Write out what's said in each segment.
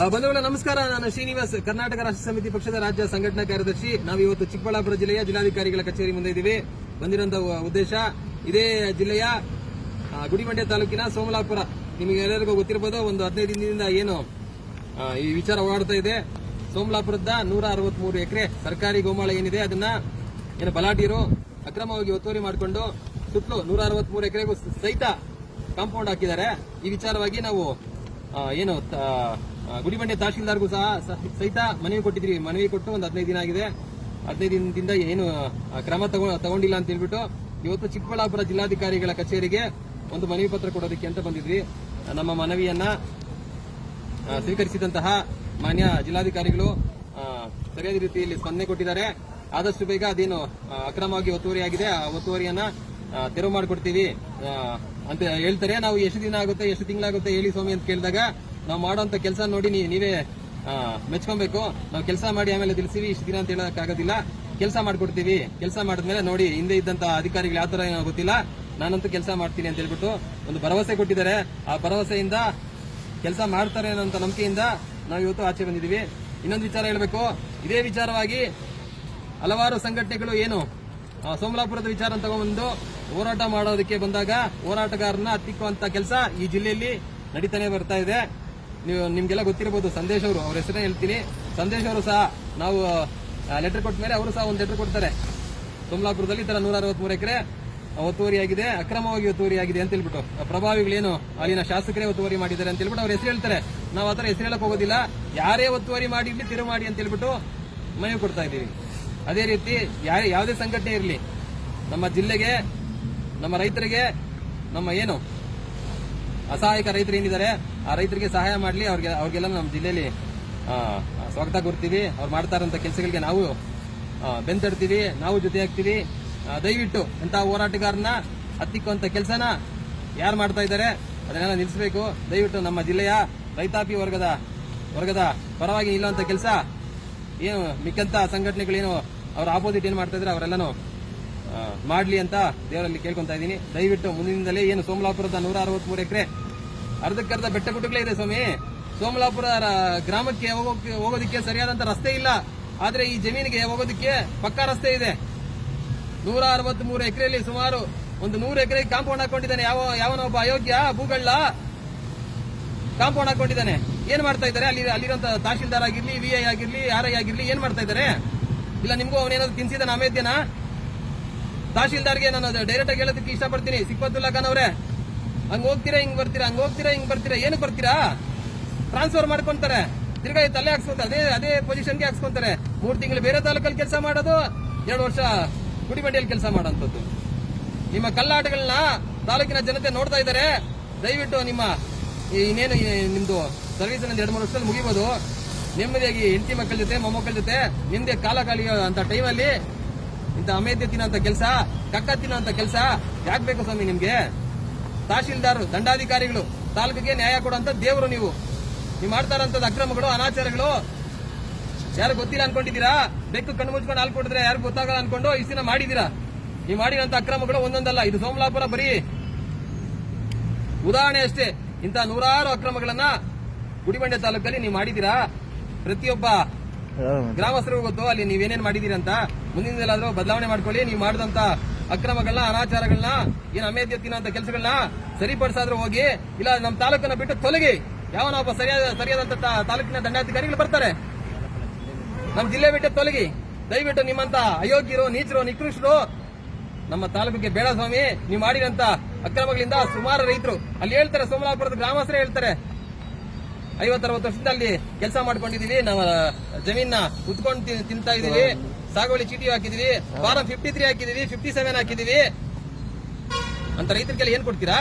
ಬಂಧುಗಳ ನಮಸ್ಕಾರ. ನಾನು ಶ್ರೀನಿವಾಸ್, ಕರ್ನಾಟಕ ರಾಷ್ಟ್ರ ಸಮಿತಿ ಪಕ್ಷದ ರಾಜ್ಯ ಸಂಘಟನಾ ಕಾರ್ಯದರ್ಶಿ. ನಾವು ಇವತ್ತು ಚಿಕ್ಕಬಳ್ಳಾಪುರ ಜಿಲ್ಲೆಯ ಜಿಲ್ಲಾಧಿಕಾರಿಗಳ ಕಚೇರಿ ಮುಂದೆ ಇದ್ದೀವಿ. ಬಂದಿರುವಂತಹ ಉದ್ದೇಶ ಇದೇ ಜಿಲ್ಲೆಯ ಗುಡಿಬಂಡೆ ತಾಲೂಕಿನ ಸೋಮಲಾಪುರ, ನಿಮಗೆ ಎಲ್ಲರಿಗೂ ಗೊತ್ತಿರಬಹುದು, ಒಂದು 15 ದಿನದಿಂದ ಏನು ಈ ವಿಚಾರ ಓಡಾಡ್ತಾ ಇದೆ. ಸೋಮಲಾಪುರದ 163 ಎಕರೆ ಸರ್ಕಾರಿ ಗೋಮಾಳ ಏನಿದೆ ಅದನ್ನ ಏನು ಬಲಾಢ್ಯರು ಅಕ್ರಮವಾಗಿ ಒತ್ತುವರಿ ಮಾಡಿಕೊಂಡು ಸುತ್ತಲೂ 163 ಎಕರೆಗೂ ಸಹಿತ ಕಾಂಪೌಂಡ್ ಹಾಕಿದ್ದಾರೆ. ಈ ವಿಚಾರವಾಗಿ ನಾವು ಏನು ಗುಡಿಬಂಡೆ ತಹಶೀಲ್ದಾರ್ಗೂ ಸಹಿತ ಮನವಿ ಕೊಟ್ಟಿದ್ರಿ. ಮನವಿ ಕೊಟ್ಟು ಒಂದು 15 ದಿನ ಆಗಿದೆ. 15 ದಿನದಿಂದ ಏನು ಕ್ರಮ ತಗೊಂಡಿಲ್ಲ ಅಂತ ಹೇಳ್ಬಿಟ್ಟು ಇವತ್ತು ಚಿಕ್ಕಬಳ್ಳಾಪುರ ಜಿಲ್ಲಾಧಿಕಾರಿಗಳ ಕಚೇರಿಗೆ ಒಂದು ಮನವಿ ಪತ್ರ ಕೊಡೋದಕ್ಕೆ ಅಂತ ಬಂದಿದ್ವಿ. ನಮ್ಮ ಮನವಿಯನ್ನ ಸ್ವೀಕರಿಸಿದಂತಹ ಮಾನ್ಯ ಜಿಲ್ಲಾಧಿಕಾರಿಗಳು ಸರಿಯಾದ ರೀತಿಯಲ್ಲಿ ಸ್ಪಂದನೆ ಕೊಟ್ಟಿದ್ದಾರೆ. ಆದಷ್ಟು ಬೇಗ ಅದೇನು ಅಕ್ರಮವಾಗಿ ಒತ್ತುವರಿ ಆಗಿದೆ ಆ ಒತ್ತುವರಿಯನ್ನ ತೆರವು ಮಾಡಿಕೊಡ್ತೀವಿ ಅಂತ ಹೇಳ್ತಾರೆ. ನಾವು ಎಷ್ಟು ದಿನ ಆಗುತ್ತೆ, ಎಷ್ಟು ತಿಂಗಳಾಗುತ್ತೆ ಹೇಳಿ ಸ್ವಾಮಿ ಅಂತ ಕೇಳಿದಾಗ ನಾವು ಮಾಡುವಂತ ಕೆಲಸ ನೋಡಿ ನೀವೇ ಮೆಚ್ಕೊಬೇಕು. ನಾವು ಕೆಲಸ ಮಾಡಿ ಆಮೇಲೆ ತಿಳಿಸಿವಿ, ಇಷ್ಟು ದಿನ ಅಂತ ಹೇಳಕ್ಕಾಗೋದಿಲ್ಲ. ಕೆಲಸ ಮಾಡ್ಕೊಡ್ತೀವಿ. ಕೆಲಸ ಮಾಡಿದ್ಮೇಲೆ ನೋಡಿ ಹಿಂದೆ ಇದ್ದಂತ ಅಧಿಕಾರಿಗಳು ಯಾವ ತರ ಏನೋ ಗೊತ್ತಿಲ್ಲ, ನಾನಂತೂ ಕೆಲಸ ಮಾಡ್ತೀನಿ ಅಂತ ಹೇಳ್ಬಿಟ್ಟು ಒಂದು ಭರವಸೆ ಕೊಟ್ಟಿದ್ದಾರೆ. ಆ ಭರವಸೆಯಿಂದ ಕೆಲಸ ಮಾಡ್ತಾರೆ ಅನ್ನೋ ನಂಬಿಕೆಯಿಂದ ನಾವು ಇವತ್ತು ಆಚೆ ಬಂದಿದ್ದೀವಿ. ಇನ್ನೊಂದು ವಿಚಾರ ಹೇಳಬೇಕು, ಇದೇ ವಿಚಾರವಾಗಿ ಹಲವಾರು ಸಂಘಟನೆಗಳು ಏನು ಸೋಮಲಾಪುರದ ವಿಚಾರ ತಗೊಂಡ್ಬಂದು ಹೋರಾಟ ಮಾಡೋದಕ್ಕೆ ಬಂದಾಗ ಹೋರಾಟಗಾರನ ಹತ್ತಿಕ್ಕುವಂತ ಕೆಲಸ ಈ ಜಿಲ್ಲೆಯಲ್ಲಿ ನಡೀತಾನೆ ಬರ್ತಾ ಇದೆ. ನಿಮ್ಗೆಲ್ಲ ಗೊತ್ತಿರಬಹುದು, ಸಂದೇಶ್ ಅವರು, ಅವ್ರ ಹೆಸರೇ ಹೇಳ್ತೀನಿ. ಸಂದೇಶ್ ಅವರು ಸಹ ನಾವು ಲೆಟರ್ ಕೊಟ್ಟ ಮೇಲೆ ಅವರು ಸಹ ಒಂದು ಲೆಟರ್ ಕೊಡ್ತಾರೆ. ಸೋಮಲಾಪುರದಲ್ಲಿ ಈ ತರ 163 ಎಕರೆ ಒತ್ತುವರಿಯಾಗಿದೆ, ಅಕ್ರಮವಾಗಿ ಒತ್ತುವರಿಯಾಗಿದೆ ಅಂತ ಹೇಳ್ಬಿಟ್ಟು ಪ್ರಭಾವಿಗಳೇನು ಅಲ್ಲಿನ ಶಾಸಕರೇ ಒತ್ತುವರಿ ಮಾಡಿದ್ದಾರೆ ಅಂತ ಹೇಳ್ಬಿಟ್ಟು ಅವ್ರ ಹೆಸರು ಹೇಳ್ತಾರೆ. ನಾವು ಆತರ ಹೆಸರು ಹೇಳಕ್ ಹೋಗೋದಿಲ್ಲ. ಯಾರೇ ಒತ್ತುವರಿ ಮಾಡಿರ್ಲಿ ತಿರುವು ಮಾಡಿ ಅಂತ ಹೇಳ್ಬಿಟ್ಟು ಮನವಿ ಕೊಡ್ತಾ ಇದ್ದೀವಿ. ಅದೇ ರೀತಿ ಯಾವುದೇ ಸಂಘಟನೆ ಇರಲಿ, ನಮ್ಮ ಜಿಲ್ಲೆಗೆ, ನಮ್ಮ ರೈತರಿಗೆ, ನಮ್ಮ ಏನು ಅಸಹಾಯಕ ರೈತರು ಏನಿದ್ದಾರೆ ಆ ರೈತರಿಗೆ ಸಹಾಯ ಮಾಡಲಿ, ಅವ್ರಿಗೆಲ್ಲ ನಮ್ಮ ಜಿಲ್ಲೆಯಲ್ಲಿ ಸ್ವಾಗತ ಕೊಡ್ತೀವಿ. ಅವ್ರು ಮಾಡ್ತಾ ಇರೋಂಥ ಕೆಲಸಗಳಿಗೆ ನಾವು ಬೆಂತಡ್ತೀವಿ, ನಾವು ಜೊತೆ ಆಗ್ತೀವಿ. ದಯವಿಟ್ಟು ಇಂತಹ ಹೋರಾಟಗಾರನ ಹತ್ತಿಕ್ಕುವಂತ ಕೆಲಸನ ಯಾರು ಮಾಡ್ತಾ ಇದ್ದಾರೆ ಅದನ್ನೆಲ್ಲ ನಿಲ್ಲಿಸಬೇಕು. ದಯವಿಟ್ಟು ನಮ್ಮ ಜಿಲ್ಲೆಯ ರೈತಾಪಿ ವರ್ಗದ ಪರವಾಗಿ ನಿಲ್ಲುವಂತ ಕೆಲಸ ಏನು ಮಿಕ್ಕಂತ ಸಂಘಟನೆಗಳೇನು ಅವ್ರ ಆಪೋಸಿಟ್ ಏನ್ ಮಾಡ್ತಾ ಇದ್ರೆ ಅವರೆಲ್ಲನೂ ಮಾಡ್ಲಿ ಅಂತ ದೇವರಲ್ಲಿ ಕೇಳ್ಕೊಂತ ಇದ್ದೀನಿ. ದಯವಿಟ್ಟು ಮುಂದಿನಿಂದಲೇ ಏನು ಸೋಮಲಾಪುರದ 163 ಎಕರೆ ಅರ್ಧಕ್ಕರ್ಧ ಬೆಟ್ಟ ಗುಡ್ಡಗಳೇ ಇದೆ ಸ್ವಾಮಿ. ಸೋಮಲಾಪುರ ಗ್ರಾಮಕ್ಕೆ ಹೋಗೋದಕ್ಕೆ ಸರಿಯಾದಂತ ರಸ್ತೆ ಇಲ್ಲ, ಆದ್ರೆ ಈ ಜಮೀನಿಗೆ ಹೋಗೋದಕ್ಕೆ ಪಕ್ಕಾ ರಸ್ತೆ ಇದೆ. 163 ಎಕರೆಯಲ್ಲಿ ಸುಮಾರು ಒಂದು 100 ಎಕರೆಗೆ ಕಾಂಪೌಂಡ್ ಹಾಕೊಂಡಿದ್ದಾನೆ. ಯಾವನೊಬ್ಬ ಅಯೋಗ್ಯ ಭೂಗಳ ಕಾಂಪೌಂಡ್ ಹಾಕೊಂಡಿದ್ದಾನೆ. ಏನ್ ಮಾಡ್ತಾ ಇದ್ದಾರೆ ಅಲ್ಲಿರುವಂತ ತಹಶೀಲ್ದಾರ್ ಆಗಿರ್ಲಿ, ವಿಐ ಆಗಿರ್ಲಿ, RI ಆಗಿರ್ಲಿ, ಏನ್ ಮಾಡ್ತಾ ಇದ್ದಾರೆ? ಇಲ್ಲ ನಿಮ್ಗೂ ಅವನೇನಾದ್ರು ತಿನ್ಸಿದಾನ ಅಮೇದ್ಯನ? ತಹಶೀಲ್ದಾರ್ಗೆ ನಾನು ಡೈರೆಕ್ಟ್ ಆಗಿ ಹೇಳೋದಕ್ಕೆ ಇಷ್ಟಪಡ್ತೀನಿ, ಸಿಕ್ಫತುಲ್ಲಾ ಖಾನ್ ಅವರೇ, ಹಂಗ್ ಹೋಗ್ತೀರಾ ಹಿಂಗ್ ಬರ್ತೀರಾ, ಹಂಗ್ ಹೋಗ್ತೀರಾ ಹಿಂಗ್ ಬರ್ತೀರಾ, ಏನಕ್ಕೆ ಬರ್ತೀರಾ? ಟ್ರಾನ್ಸ್ಫರ್ ಮಾಡ್ಕೊಂತಾರೆ, ತಿರ್ಗಾ ತಲೆ ಹಾಕ್ಸ್ಕೊಂತಾರೆ, ಅದೇ ಪೊಸಿಷನ್ಗೆ ಹಾಕ್ಸ್ಕೊಂತಾರೆ. 3 ತಿಂಗಳು ಬೇರೆ ತಾಲೂಕಲ್ಲಿ ಕೆಲಸ ಮಾಡೋದು, 2 ವರ್ಷ ಗುಡಿಬಂಡೆಯಲ್ಲಿ ಕೆಲಸ ಮಾಡೋಂಥದ್ದು. ನಿಮ್ಮ ಕಲ್ಲಾಟಗಳನ್ನ ತಾಲೂಕಿನ ಜನತೆ ನೋಡ್ತಾ ಇದ್ದಾರೆ. ದಯವಿಟ್ಟು ನಿಮ್ಮ ಇನ್ನೇನು ನಿಮ್ದು ಸರ್ವಿಸ್ 2-3 ವರ್ಷದಲ್ಲಿ ಮುಗಿಬಹುದು. ನೆಮ್ಮದಿಯಾಗಿ ಹೆಂಡತಿ ಮಕ್ಕಳ ಜೊತೆ, ಮೊಮ್ಮಕ್ಕಳ ಜೊತೆ ನಿಮ್ದೆ ಕಾಲ ಕಾಲಿಯೋ ಅಂತ ಟೈಮಲ್ಲಿ ಇಂಥ ಅಮೇಧ್ಯ ತಿನ್ನೋಂಥ ಕೆಲಸ, ಕಕ್ಕ ತಿನ್ನೋಂಥ ಕೆಲಸ ಯಾಕೆ ಬೇಕು ಸ್ವಾಮಿ ನಿಮ್ಗೆ? ತಹಶೀಲ್ದಾರ್, ದಂಡಾಧಿಕಾರಿಗಳು, ತಾಲೂಕಿಗೆ ನ್ಯಾಯ ಕೊಡುವಂತ ದೇವರು ನೀವು ಮಾಡ್ತಾ ಇರೋಂಥದ್ದು ಅಕ್ರಮಗಳು, ಅನಾಚಾರಗಳು ಯಾರು ಗೊತ್ತಿಲ್ಲ ಅನ್ಕೊಂಡಿದ್ದೀರಾ? ಬೆಕ್ಕು ಕಣ್ಣು ಮುಚ್ಕೊಂಡು ಹಾಲು ಕೊಡಿದ್ರೆ ಯಾರು ಗೊತ್ತಾಗಲ್ಲ ಅನ್ಕೊಂಡು ಇಷ್ಟು ದಿನ ಮಾಡಿದೀರಾ. ನೀವು ಮಾಡಿರೋಂಥ ಅಕ್ರಮಗಳು ಒಂದೊಂದಲ್ಲ. ಇದು ಸೋಮಲಾಪುರ ಬರೀ ಉದಾಹರಣೆ ಅಷ್ಟೇ. ಇಂಥ 100 ಅಕ್ರಮಗಳನ್ನ ಗುಡಿಬಂಡೆ ತಾಲೂಕಲ್ಲಿ ನೀವು ಮಾಡಿದೀರಾ. ಪ್ರತಿಯೊಬ್ಬ ಗ್ರಾಮಸ್ಥರಿಗೂ ಗೊತ್ತು ಅಲ್ಲಿ ನೀವೇನೇನ್ ಮಾಡಿದೀರಿ ಅಂತ. ಮುಂದಿನದಲ್ಲಾದ್ರೂ ಬದಲಾವಣೆ ಮಾಡ್ಕೊಳ್ಳಿ. ನೀವು ಮಾಡಿದಂತ ಅಕ್ರಮಗಳನ್ನ, ಅನಾಚಾರಗಳನ್ನ, ಏನು ಅಮೇಧ್ಯ ತಿನ್ನೋಂಥ ಕೆಲಸಗಳನ್ನ ಸರಿಪಡಿಸಾದ್ರೂ ಹೋಗಿ, ಇಲ್ಲ ನಮ್ಮ ತಾಲೂಕನ್ನ ಬಿಟ್ಟು ತೊಲಗಿ. ಯಾವನೊಬ್ಬ ಸರಿಯಾದಂತ ತಾಲೂಕಿನ ದಂಡಾಧಿಕಾರಿಗಳು ಬರ್ತಾರೆ, ನಮ್ಮ ಜಿಲ್ಲೆ ಬಿಟ್ಟು ತೊಲಗಿ. ದಯವಿಟ್ಟು ನಿಮ್ಮಂತ ಅಯೋಗ್ಯರು, ನೀಚರು, ನಿಕೃಷ್ಟರು ನಮ್ಮ ತಾಲೂಕಿಗೆ ಬೇಡ ಸ್ವಾಮಿ. ನೀವು ಮಾಡಿದಂತ ಅಕ್ರಮಗಳಿಂದ ಸುಮಾರು ರೈತರು ಅಲ್ಲಿ ಹೇಳ್ತಾರೆ, ಸೋಮಲಾಪುರದ ಗ್ರಾಮಸ್ಥರೇ ಹೇಳ್ತಾರೆ, 50-60 ವರ್ಷದಿಂದ ಅಲ್ಲಿ ಕೆಲಸ ಮಾಡ್ಕೊಂಡಿದೀವಿ, ನಾವು ಜಮೀನ ಉತ್ಕೊಂಡು ತಿಂತಾ ಇದೀವಿ, ಸಾಗುವಳಿ ಚೀಟಿ ಹಾಕಿದೀವಿ, ಫಾರಂ 53 ಹಾಕಿದೀವಿ, 57 ಹಾಕಿದೀವಿ ಅಂತ ರೈತರಿಗೆಲ್ಲ ಏನ್ ಕೊಡ್ತೀರಾ?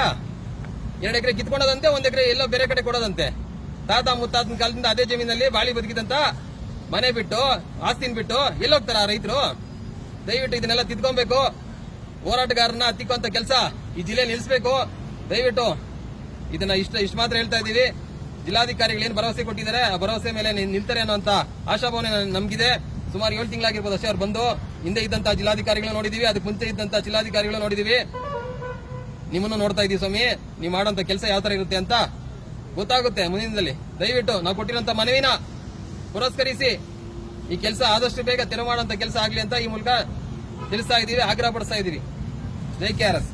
2 ಎಕರೆ ಕಿತ್ಕೊಂಡದಂತೆ, 1 ಎಕರೆ ಎಲ್ಲೋ ಬೇರೆ ಕಡೆ ಕೊಡೋದಂತೆ. ತಾತ ಮುತ್ತಾತನ ಕಾಲದಿಂದ ಅದೇ ಜಮೀನಲ್ಲಿ ಬಾಳಿ ಬದುಕಿದಂತ ಮನೆ ಬಿಟ್ಟು, ಆಸ್ತಿನ ಬಿಟ್ಟು ಎಲ್ಲೋಗ್ತಾರ ರೈತರು? ದಯವಿಟ್ಟು ಇದನ್ನೆಲ್ಲ ತಿದ್ಕೊಬೇಕು. ಹೋರಾಟಗಾರನ ಹತ್ತಿಕ್ಕುವಂತ ಕೆಲಸ ಈ ಜಿಲ್ಲೆ ನಿಲ್ಲಿಸಬೇಕು. ದಯವಿಟ್ಟು ಇದನ್ನ ಇಷ್ಟು ಮಾತ್ರ ಹೇಳ್ತಾ ಇದೀವಿ. ಜಿಲ್ಲಾಧಿಕಾರಿಗಳು ಏನು ಭರವಸೆ ಕೊಟ್ಟಿದ್ದಾರೆ ಆ ಭರವಸೆ ಮೇಲೆ ನಿಲ್ತಾರೆ ಅನ್ನೋಂತ ಆಶಾಭಾವನೆ ನಮ್ಗಿದೆ. ಸುಮಾರು 7 ತಿಂಗಳಾಗಿರ್ಬೋದು ಅಷ್ಟೇ ಅವ್ರು ಬಂದು. ಹಿಂದೆ ಇದ್ದಂತ ಜಿಲ್ಲಾಧಿಕಾರಿಗಳು ನೋಡಿದೀವಿ, ಅದಕ್ಕೆ ಮುಂಚೆ ಇದ್ದಂತ ಜಿಲ್ಲಾಧಿಕಾರಿಗಳು ನೋಡಿದೀವಿ. ನಿಮ್ಮನ್ನು ನೋಡ್ತಾ ಇದೀವಿ ಸ್ವಾಮಿ, ನೀವು ಮಾಡೋಂತ ಕೆಲಸ ಯಾವ ತರ ಇರುತ್ತೆ ಅಂತ. ಗೊತ್ತಾಗುತ್ತೆ ಮುಂದಿನದಲ್ಲಿ. ದಯವಿಟ್ಟು ನಾವು ಕೊಟ್ಟಿರುವಂತ ಮನವಿನ ಪುರಸ್ಕರಿಸಿ ಈ ಕೆಲಸ ಆದಷ್ಟು ಬೇಗ ತೆರವು ಮಾಡುವಂತ ಕೆಲಸ ಆಗ್ಲಿ ಅಂತ ಈ ಮೂಲಕ ತಿಳಿಸ್ತಾ ಇದೀವಿ, ಆಗ್ರಹ ಪಡಿಸ್ತಾ ಇದೀವಿ. ಜೈ KRS.